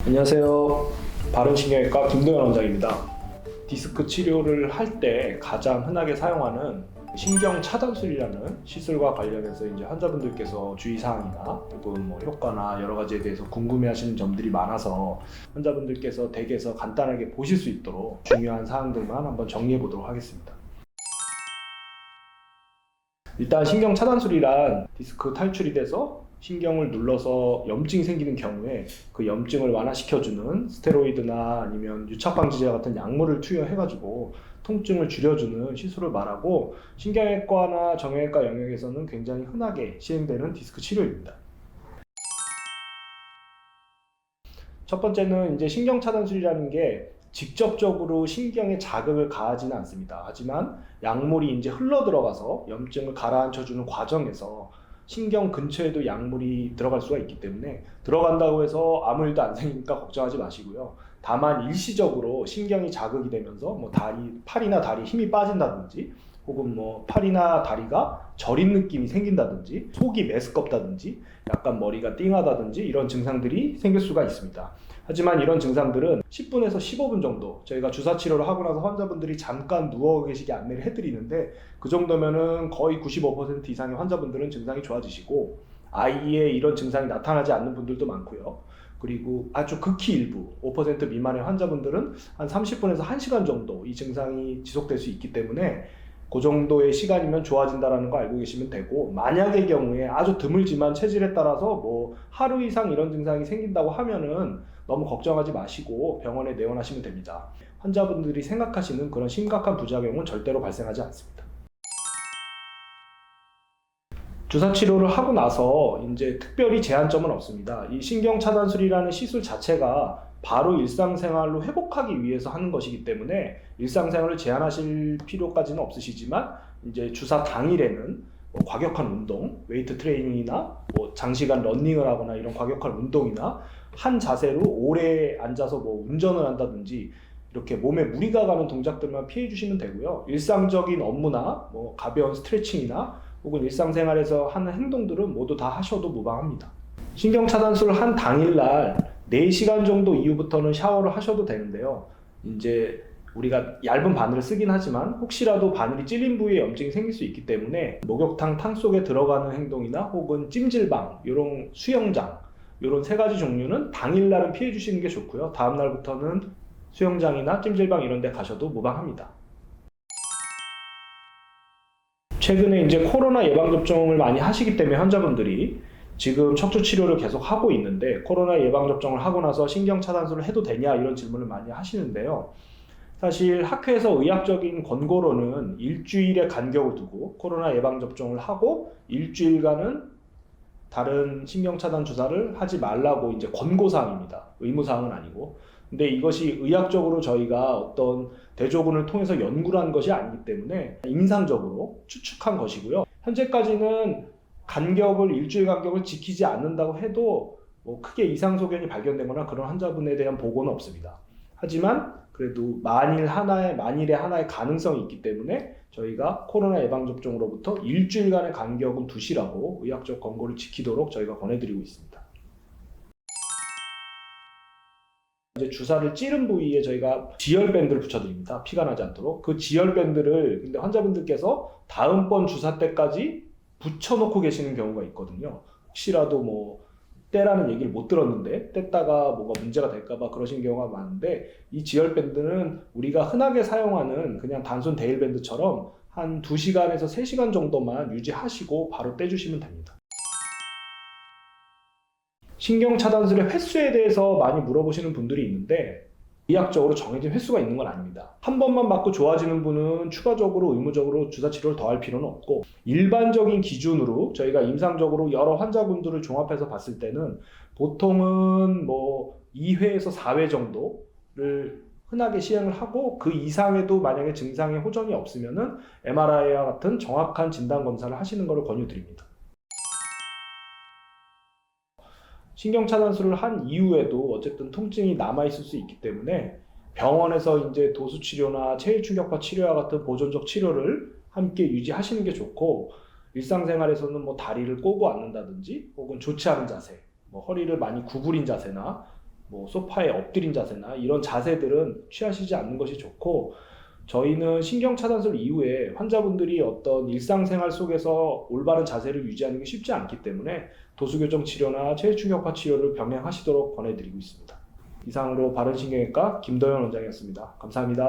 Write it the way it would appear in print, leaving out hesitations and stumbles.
안녕하세요. 바른신경외과 김동현 원장입니다. 디스크 치료를 할 때 가장 흔하게 사용하는 신경 차단술이라는 시술과 관련해서 이제 환자분들께서 주의사항이나 혹은 효과나 여러 가지에 대해서 궁금해하시는 점들이 많아서 환자분들께서 댁에서 간단하게 보실 수 있도록 중요한 사항들만 한번 정리해 보도록 하겠습니다. 일단 신경 차단술이란 디스크 탈출이 돼서 신경을 눌러서 염증이 생기는 경우에 그 염증을 완화시켜주는 스테로이드나 아니면 유착방지제 같은 약물을 투여해가지고 통증을 줄여주는 시술을 말하고, 신경외과나 정형외과 영역에서는 굉장히 흔하게 시행되는 디스크 치료입니다. 첫 번째는 이제 신경 차단술이라는 게 직접적으로 신경에 자극을 가하지는 않습니다. 하지만 약물이 이제 흘러 들어가서 염증을 가라앉혀주는 과정에서 신경 근처에도 약물이 들어갈 수가 있기 때문에, 들어간다고 해서 아무 일도 안 생기니까 걱정하지 마시고요. 다만 일시적으로 신경이 자극이 되면서 팔이나 다리 힘이 빠진다든지, 혹은 팔이나 다리가 저린 느낌이 생긴다든지, 속이 메스껍다든지, 약간 머리가 띵하다든지 이런 증상들이 생길 수가 있습니다. 하지만 이런 증상들은 10분에서 15분 정도, 저희가 주사 치료를 하고 나서 환자분들이 잠깐 누워 계시게 안내를 해드리는데, 그 정도면은 거의 95% 이상의 환자분들은 증상이 좋아지시고, 아예 이런 증상이 나타나지 않는 분들도 많고요. 그리고 아주 극히 일부 5% 미만의 환자분들은 한 30분에서 1시간 정도 이 증상이 지속될 수 있기 때문에, 그 정도의 시간이면 좋아진다는 거 알고 계시면 되고, 만약의 경우에 아주 드물지만 체질에 따라서 하루 이상 이런 증상이 생긴다고 하면은 너무 걱정하지 마시고 병원에 내원하시면 됩니다. 환자분들이 생각하시는 그런 심각한 부작용은 절대로 발생하지 않습니다. 주사 치료를 하고 나서 이제 특별히 제한점은 없습니다. 이 신경 차단술이라는 시술 자체가 바로 일상생활로 회복하기 위해서 하는 것이기 때문에 일상생활을 제한하실 필요까지는 없으시지만, 이제 주사 당일에는 과격한 운동, 웨이트 트레이닝이나 장시간 러닝을 하거나 이런 과격한 운동이나 한 자세로 오래 앉아서 운전을 한다든지 이렇게 몸에 무리가 가는 동작들만 피해 주시면 되고요. 일상적인 업무나 가벼운 스트레칭이나 혹은 일상생활에서 하는 행동들은 모두 다 하셔도 무방합니다. 신경차단술을 한 당일날 4시간 정도 이후부터는 샤워를 하셔도 되는데요. 이제 우리가 얇은 바늘을 쓰긴 하지만 혹시라도 바늘이 찔린 부위에 염증이 생길 수 있기 때문에, 목욕탕 탕 속에 들어가는 행동이나 혹은 찜질방, 이런 수영장, 이런 3가지 종류는 당일날은 피해 주시는 게 좋고요. 다음날부터는 수영장이나 찜질방 이런 데 가셔도 무방합니다. 최근에 이제 코로나 예방접종을 많이 하시기 때문에 환자분들이 지금 척추 치료를 계속 하고 있는데, 코로나 예방접종을 하고 나서 신경차단술을 해도 되냐 이런 질문을 많이 하시는데요. 사실 학회에서 의학적인 권고로는 일주일의 간격을 두고 코로나 예방접종을 하고 일주일간은 다른 신경차단 주사를 하지 말라고 이제 권고사항입니다. 의무사항은 아니고. 근데 이것이 의학적으로 저희가 어떤 대조군을 통해서 연구를 한 것이 아니기 때문에 임상적으로 추측한 것이고요. 현재까지는 간격을, 일주일 간격을 지키지 않는다고 해도 크게 이상소견이 발견되거나 그런 환자분에 대한 보고는 없습니다. 하지만 그래도 만일의 하나의 가능성이 있기 때문에 저희가 코로나 예방접종으로부터 일주일간의 간격은 두시라고 의학적 권고를 지키도록 저희가 권해드리고 있습니다. 이제 주사를 찌른 부위에 저희가 지혈밴드를 붙여드립니다. 피가 나지 않도록. 그 지혈밴드를 근데 환자분들께서 다음번 주사 때까지 붙여놓고 계시는 경우가 있거든요. 혹시라도 떼라는 얘기를 못 들었는데 뗐다가 뭐가 문제가 될까봐 그러신 경우가 많은데, 이 지혈밴드는 우리가 흔하게 사용하는 그냥 단순 데일밴드처럼 한 2시간에서 3시간 정도만 유지하시고 바로 떼주시면 됩니다. 신경차단술의 횟수에 대해서 많이 물어보시는 분들이 있는데, 의학적으로 정해진 횟수가 있는 건 아닙니다. 한 번만 맞고 좋아지는 분은 추가적으로 의무적으로 주사치료를 더 할 필요는 없고, 일반적인 기준으로 저희가 임상적으로 여러 환자분들을 종합해서 봤을 때는 보통은 2회에서 4회 정도를 흔하게 시행을 하고, 그 이상에도 만약에 증상의 호전이 없으면은 MRI와 같은 정확한 진단 검사를 하시는 것을 권유드립니다. 신경차단술을 한 이후에도 어쨌든 통증이 남아있을 수 있기 때문에 병원에서 이제 도수치료나 체외충격파 치료와 같은 보존적 치료를 함께 유지하시는 게 좋고, 일상생활에서는 다리를 꼬고 앉는다든지 혹은 좋지 않은 자세, 허리를 많이 구부린 자세나 뭐 소파에 엎드린 자세나 이런 자세들은 취하시지 않는 것이 좋고, 저희는 신경차단술 이후에 환자분들이 어떤 일상생활 속에서 올바른 자세를 유지하는 게 쉽지 않기 때문에 도수교정 치료나 체외충격파 치료를 병행하시도록 권해드리고 있습니다. 이상으로 바른신경외과 김도현 원장이었습니다. 감사합니다.